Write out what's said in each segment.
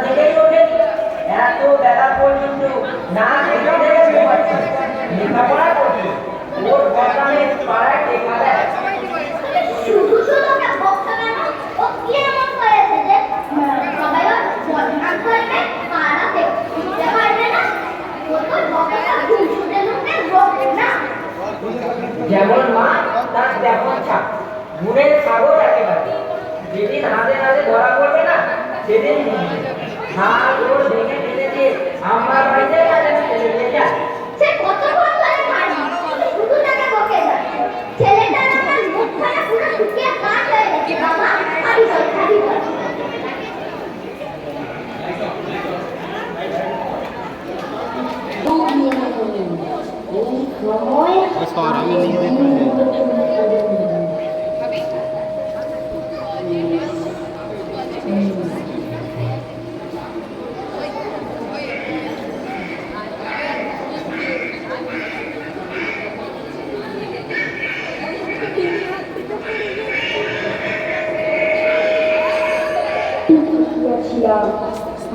জেগেই ওঠেনি, এত বেলা পর্যন্ত না খেতে দেবে লেখাপড়া করছে, ওর বদনামে পাড়ায় টেকা দেয়। শুধু শুধু না বকতে কেন? ও কি এমন করেছে যে সবাই ওর বদনাম করবে, পাড়াতে উঠতে পারবে না? ও তো বকাটা ঘুষুতে ঢুকে বকে না। যেমন মা তার তেমন ছাপ, গুণের সাগর একেবারে। যেদিন হাতে নাতে ধরা পড়বে না সেদিন হাত ওর ভেঙে ফেলেছে, আমার বাড়িতে যায়। সে কতক্ষণ ধরে খায়, শুধু তাকে বকে যাচ্ছে। ছেলেটার আমার মুখখানা পুরো শুকিয়ে কাঠ হয়ে গেছে। বাবা আমি খাবি বল।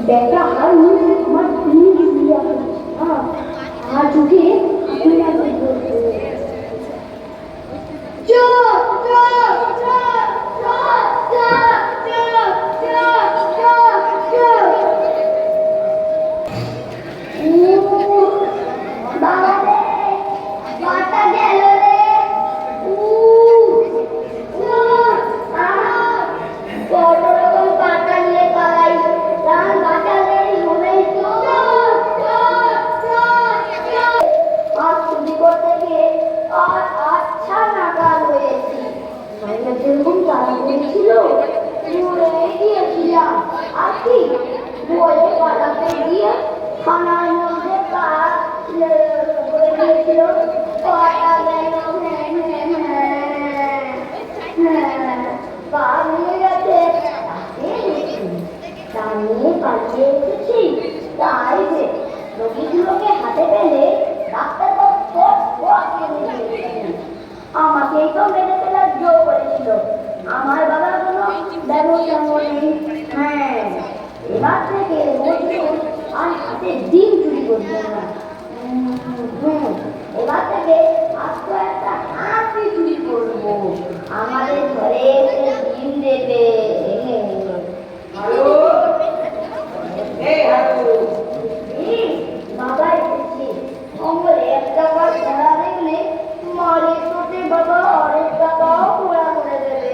बेटा हर मत प्लीज लिया हाँ हाँ चुके अपने आप আমাকেই তো মেরে ফেলার জো করেছিল। আমার বাবা কোনো ব্যবস্থা নেই। হ্যাঁ এবার থেকে আর হাতে ডিম চুরি করবে না। এবার থেকে আজকে একটা হাতি চুরি করবো, আমাদের ঘরে ডিম দেবে। বাবা এসেছি অমর একটা বার ধরা দেখলে মারে তোতে বাবা অনেক টাকাও পোড়া করে দেবে।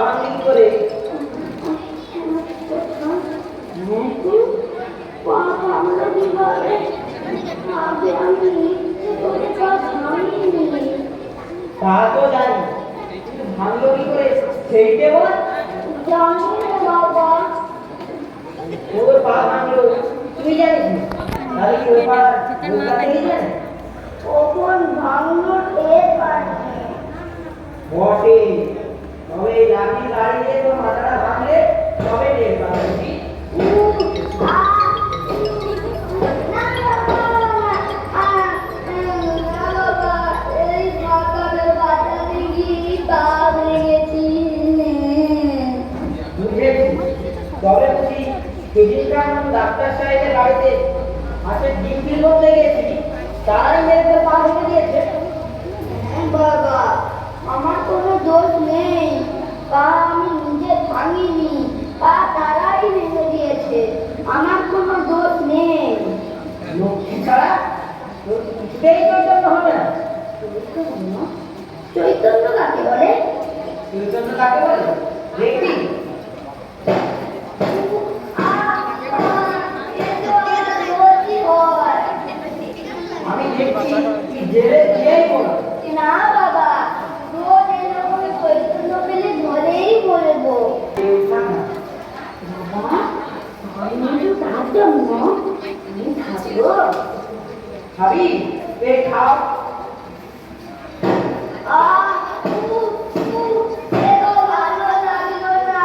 আজকে করে তা তো জানি, ভাঙলো কি করে সেইটে বল। জানি না বাবা। ওর পা ভাঙলো তুই জানিস? তাহলে কি ওর পা জানে? কখন ভাঙলো টের পাইনি। বটে, তবে লাঠি দাঁড়িয়ে তো মাথাটা ভাঙলে তবে টের পাবি। তবে বুঝি সেদিনকার ডাক্তার সাহেবের বাড়িতে হাতের ডিউটি করতে গেছি, তারাই মেরে পা ভেঙে দিয়েছে। বাবা আমার কোনো দোষ নেই, পা আমি নিজে ভাঙিনি, পা তারাই ভেঙে দিয়েছে, আমার কোনো দোষ নেই। লক্ষ্মী ছাড়া তোর কিছুতেই চৈতন্য হবে না। চৈতন্য কাকে বলে? চৈতন্য কাকে বলে দেখবি। আমি দেখছি জেলে গিয়েই বলো। না বাবা, রোজ এরকম চৈতন্য পেলে ঘরেই বলবো। বাবা আমি তো তার জন্য আমি খাবো। খাবি? পেট খাও। ভালো লাগলো না।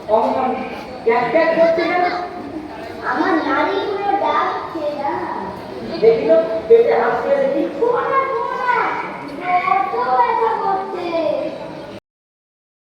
অমন ক্যাক ক্যাক করছে কেন? আমার নারীগুলো ডাকছে না। দেখি তো পেটে হাত দিয়ে দেখি। শোনা শোনা, কত ব্যথা